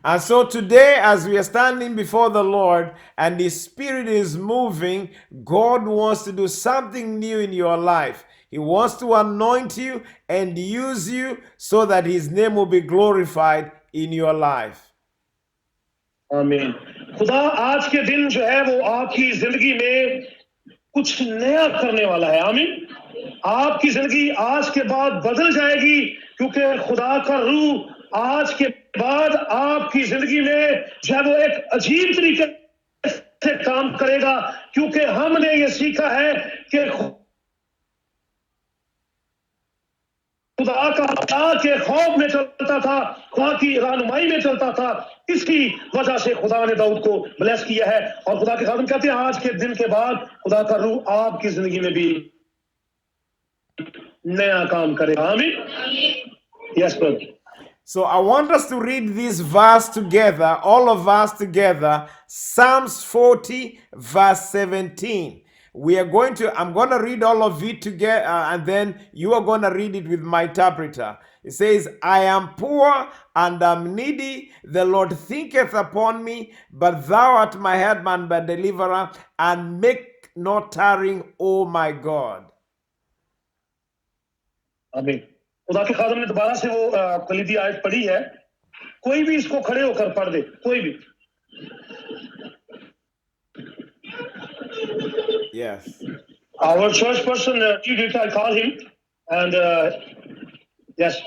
And so today, as we are standing before the Lord and His Spirit is moving, God wants to do something new in your life. He wants to anoint you and use you so that His name will be glorified in your life. आमीन. खुदा आज के दिन जो है वो आपकी जिंदगी में कुछ नया करने वाला है. आमीन. आपकी जिंदगी आज के बाद बदल जाएगी, क्योंकि खुदा का रूह आज के बाद आपकी जिंदगी में जो है वो एक अजीब तरीके से काम करेगा, क्योंकि हमने ये सीखा है कि खुदा के खौफ में चलता था, खुदा की रहनुमाई में चलता था. इसकी वजह से खुदा ने दाऊद को ब्लेस किया है, और खुदा के खादम कहते हैं आज के दिन के बाद खुदा का रूह आपकी जिंदगी में भी नया काम करेगा. आमीन. Yes brother. So I want us to read this verse together, all of us together, Psalms 40 verse 17. I'm going to read all of it together, and then you are going to read it with my interpreter. It says, I am poor and am needy. The Lord thinketh upon me, but thou art my headman, my deliverer, and make no tarrying, O my God. आमीन. खुदा के खादम ने दोबारा से वो कलीदी आयत पढ़ी है. कोई भी इसको खड़े होकर पढ़ दे, कोई भी. Yes. Our church person, I call him, and yes.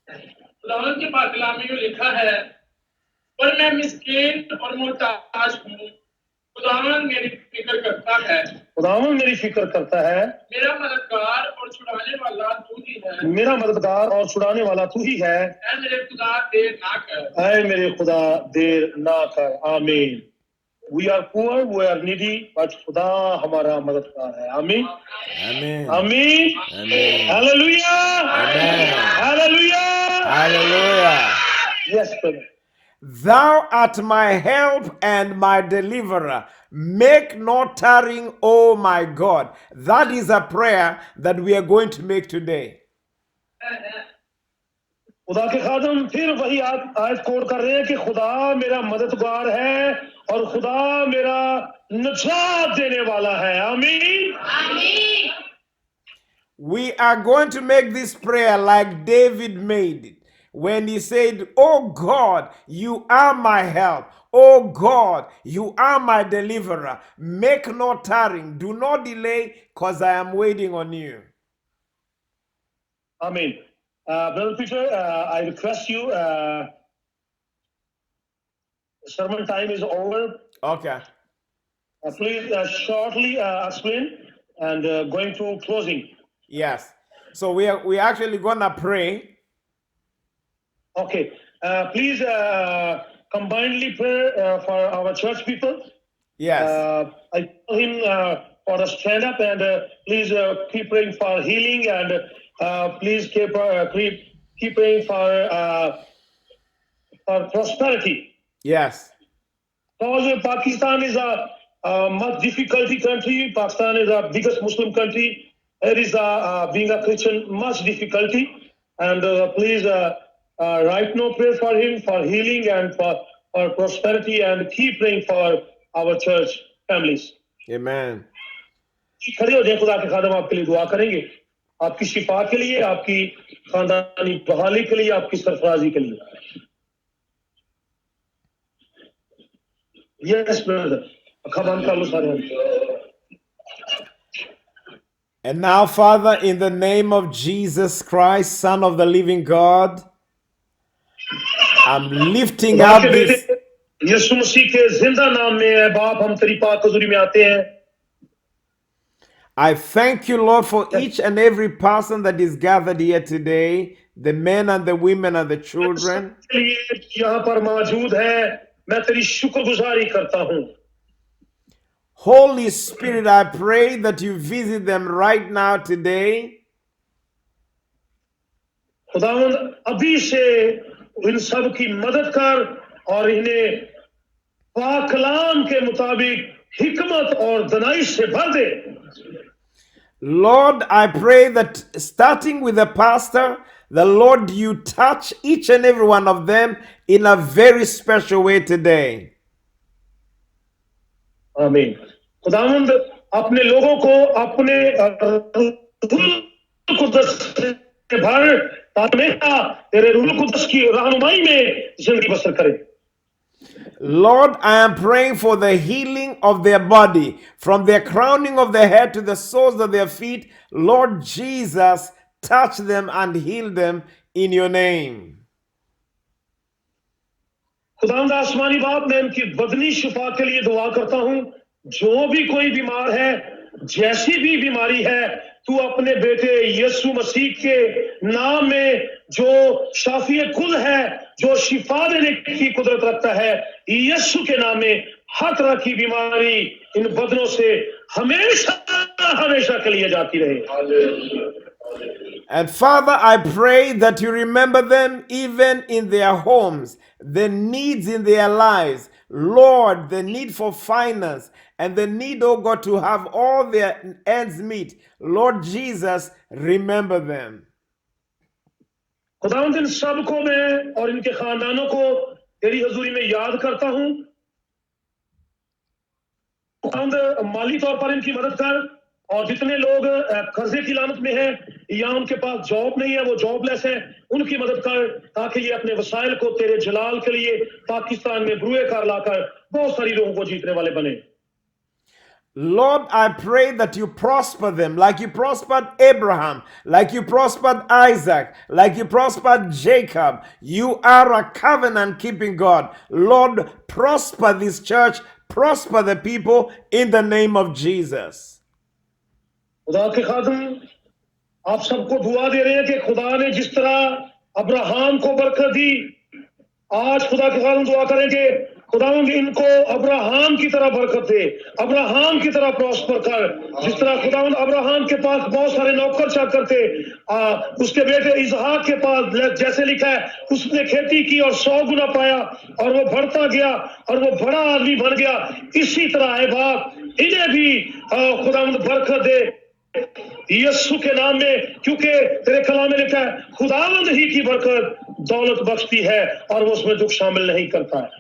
खुदावंद के पाक कलाम में लिखा है, पर मैं मिस्कीन और मोहताज हूँ, खुदावंद मेरी फिक्र करता है. खुदावंद मेरी फिक्र करता है. मेरा मददगार और छुड़ाने वाला तू ही है. मेरा मददगार और छुड़ाने वाला तू ही है. ऐ मेरे खुदा देर ना कर. ऐ मेरे खुदा देर ना कर. आमीन. We are poor, we are needy, but खुदा हमारा मददगार है. आमीन. Amen. आमीन. Amen. Hallelujah. Amen. Hallelujah. Hallelujah. Yes, brother. Thou art my help and my deliverer. Make no tarrying, O my God. That is a prayer that we are going to make today. खुदा के खादम फिर वही आयत coat कर रहे हैं कि खुदा मेरा मददगार है और खुदा मेरा निजात देने वाला है. आमीन. We are going to make this prayer like David made it when he said, Oh God, you are my help. Oh God, you are my deliverer. Make no tarrying. Do not delay, because I am waiting on you. Amen. Brother Peter, I request you, sermon time is over. Okay. Please shortly explain and going to closing. Yes. So we actually gonna pray. Okay. Please combinedly pray for our church people. Yes. I tell him for a stand up and please keep praying for healing and please keep praying for prosperity. Yes. Because Pakistan is a much difficulty country. Pakistan is the biggest Muslim country. It is being a Christian much difficulty. And please right now pray for him for healing and for prosperity and keep praying for our church families. Amen. खड़े हो जाए खुदा के खादम आपके लिए दुआ करेंगे आपकी शिफा के लिए आपकी खानदानी बहाली के लिए आपकी सरफराजी के लिए. Yes, brother. And now, Father, in the name of Jesus Christ, Son of the living God, I'm lifting up this. यीशु मसीह के जिंदा नाम में है बाप हम तेरी पाक हुजूरी में आते हैं. I thank you, Lord, for each and every person that is gathered here today, the men and the women and the children. यहाँ पर मौजूद है मैं तेरी शुक्रगुजारी करता हूँ. Holy Spirit, I pray that you visit them right now today. खुदावंद अभी से इन सब की मदद कर और इन्हें पाक कलाम के मुताबिक हिकमत और दनाई से भर दे. Lord, I pray that starting with the pastor, the Lord, you touch each and every one of them in a very special way today. आमीन. खुदावंद अपने लोगों को अपने कुदस के भर ताकि तेरे रूह कुदस की रहनुमाई में जिंदगी बसर करें. Lord, I am praying for the healing of their body, from their crowning of their head to the soles of their feet. Lord Jesus, touch them and heal them in your name. खुदावंद आसमानी बाप मैं इनकी बदनी शिफा के लिए दुआ करता हूं. जो भी कोई बीमार है जैसी भी बीमारी है तू अपने बेटे यीशु मसीह के नाम में जो शाफी कुल है जो शिफा देने की कुदरत रखता है यीशु के नाम में हर तरह की बीमारी इन बदनों से हमेशा हमेशा के लिए जाती रहे. And Father, I pray that you remember them even in their homes, the needs in their lives. Lord, the need for finance and the need, oh God, to have all their ends meet. Lord Jesus, remember them. खुदावंद इन सबको मैं और इनके खानदानों को तेरी हजूरी में याद करता हूं. खुदावंद माली तौर पर इनकी मदद कर और जितने लोग कर्जे की लानत में हैं या उनके पास जॉब नहीं है वो जॉबलेस है उनकी मदद कर ताकि ये अपने वसाइल को तेरे जलाल के लिए पाकिस्तान में ब्रुए कार लाकर बहुत सारी लोगों को जीतने वाले बने. Lord, I pray that you prosper them like you prospered Abraham, like you prospered Isaac, like you prospered Jacob. You are a covenant-keeping God. Lord, prosper this church, prosper the people in the name of Jesus. खुदा के खादम आप सबको दुआ दे रहे हैं कि खुदा ने जिस तरह अब्राहम को बरकत दी आज खुदा के खादम दुआ करें कि खुदावंद इनको अब्राहम की तरह बरकत दे, अब्राहम की तरह प्रॉस्पर कर, जिस तरह खुदावंद अब्राहम के पास बहुत सारे नौकर चाकर थे, उसके बेटे इसहाक के पास जैसे लिखा है उसने खेती की और 100 गुना पाया और वो बढ़ता गया और वो बड़ा आदमी बन गया। इसी तरह है बाप, इन्हें भी खुदावंद बरकत दे यीशु के नाम में, क्योंकि तेरे कलाम में लिखा है खुदावंद ही की बरकत दौलत बख्शती है और वो उसमें दुख शामिल नहीं करता है।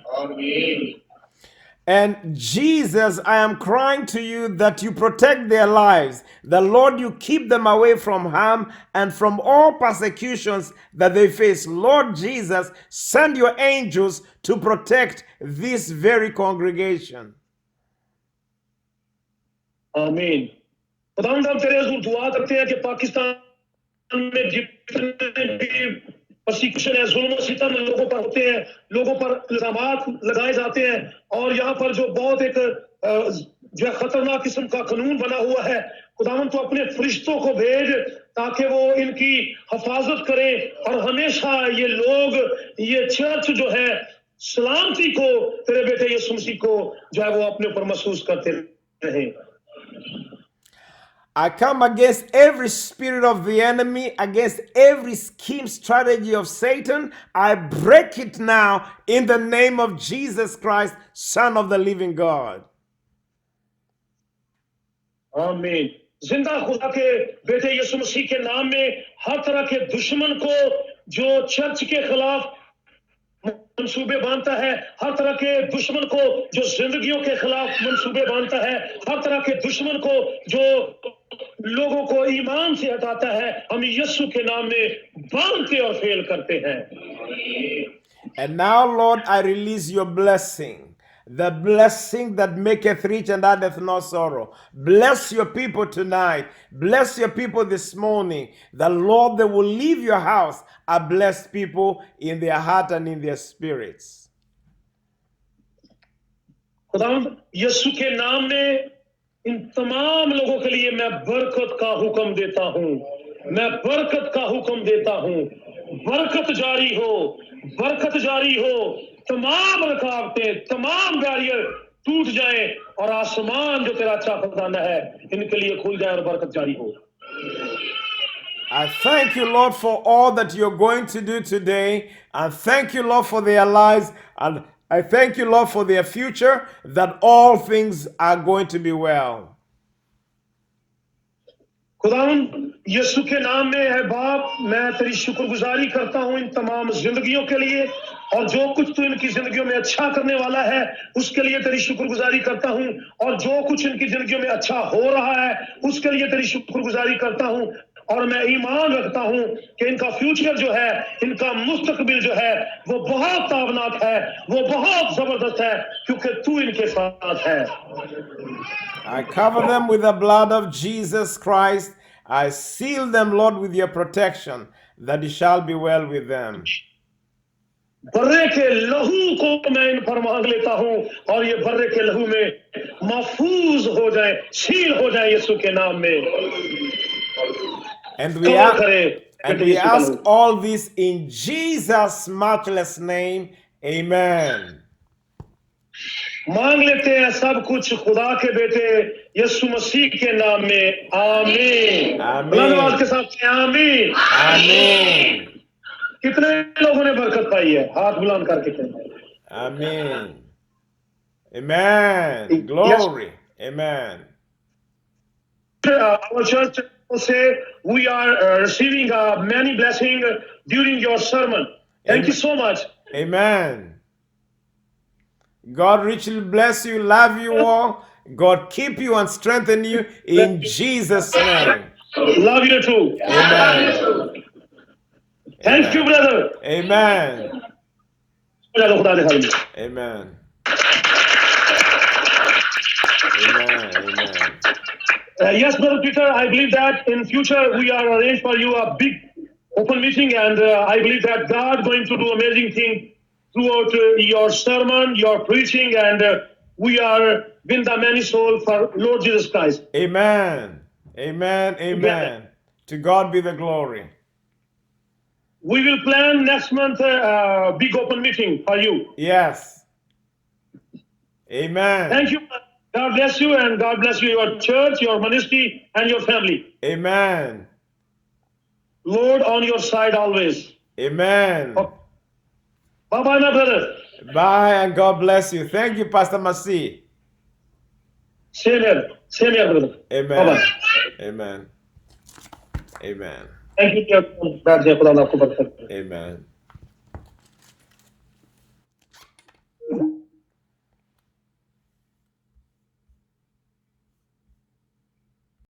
And Jesus, I am crying to you that you protect their lives. The Lord, you keep them away from harm and from all persecutions that they face. Lord Jesus, send your angels to protect this very congregation. आमीन। खुदावंद हम तेरे हुजूर दुआ करते हैं कि पाकिस्तान में जितने भी परसिक्यूशन है, जुल्म सितम लोगों पर होते हैं, लोगों पर इल्जामात लगाए जाते हैं और यहाँ पर जो बहुत एक जो खतरनाक किस्म का कानून बना हुआ है, खुदावंद तो अपने फरिश्तों को भेज ताकि वो इनकी हिफाजत करें और हमेशा ये लोग, ये चर्च जो है सलामती को तेरे बेटे यीशु मसीह को जो है वो अपने ऊपर महसूस करते रहें। I come against every spirit of the enemy, against every scheme, strategy of Satan. I break it now in the name of Jesus Christ, Son of the living God. आमीन। जिंदा खुदा के बेटे यीशु मसीह के नाम में हर तरह के दुश्मन को जो चर्च के खिलाफ मंसूबे बांधता है, हर तरह के दुश्मन को जो जिंदगियों के खिलाफ मंसूबे बांधता है, हर तरह के दुश्मन को जो लोगों को ईमान से हटाता है, हम यीशु के नाम में बांधते और फेल करते हैं। And now, Lord, I release your blessing, the blessing that maketh rich and addeth no sorrow. Bless your people tonight. Bless your people this morning. The Lord, they will leave your house a blessed people in their heart and in their spirits. खुदावंद यीशु के नाम में इन तमाम लोगों के लिए मैं बरकत का हुक्म देता हूँ, मैं बरकत का हुक्म देता हूँ। बरकत जारी हो, बरकत जारी हो, तमाम रुकावटें, तमाम बैरियर टूट जाए और आसमान जो तेरा अच्छा खजाना है इनके लिए खुल जाए और बरकत जारी हो। I thank you, Lord, for all that you're going to do today. And thank you, Lord, for their lives. And I thank you, Lord, for their future, that all things are going to be well. खुदावंद यीशु के नाम में है बाप, मैं तेरी शुक्रगुजारी करता हूं इन तमाम जिंदगियों के लिए और जो कुछ तू इनकी जिंदगियों में अच्छा करने वाला है उसके लिए तेरी शुक्रगुजारी करता हूं और जो कुछ इनकी जिंदगियों में अच्छा हो रहा है उसके लिए तेरी शुक्रगुजारी करता हूं और मैं ईमान रखता हूं कि इनका फ्यूचर जो है, इनका मुस्तकबिल जो है वो बहुत ताबनाक है, वो बहुत जबरदस्त है क्योंकि तू इनके साथ है। I cover them with the blood of Jesus Christ. I seal them, Lord, with your protection, that it shall be well with them. बर्रे के लहू को मैं इन पर मांग लेता हूं और ये बर्रे के लहू में महफूज हो जाए, सील हो जाए यीशु के नाम में। And we ask all this in Jesus' matchless name. Amen. मांग लेते हैं सब कुछ खुदा के बेटे यीशु मसीह के नाम में। आमीन। धन्यवाद के साथ आमीन। आमीन। कितने लोगों ने बरकत पाई है? हाथ बुलंद करके कहें। आमीन। Amen. Glory. Amen. Our church say we are receiving many blessings during your sermon. Thank you so much. Amen. God richly bless you, love you all. God keep you and strengthen you in Jesus' name. Love you too. Amen. Thank you, brother. Amen. Amen. Amen. Amen. Yes, Brother Peter, I believe that in future we are arranged for you a big open meeting and I believe that God going to do amazing things throughout your sermon, your preaching, and we are win the many souls for Lord Jesus Christ. Amen. Amen. Amen. To God be the glory. We will plan next month a big open meeting for you. Yes. Amen. Thank you. God bless you, and God bless you, your church, your ministry, and your family. Amen. Lord on your side always. Amen. Bye bye, my brother. Bye, and God bless you. Thank you, Pastor Masi. Same here, brother. Amen. Bye bye. Amen. Amen. Thank you, dear. Amen.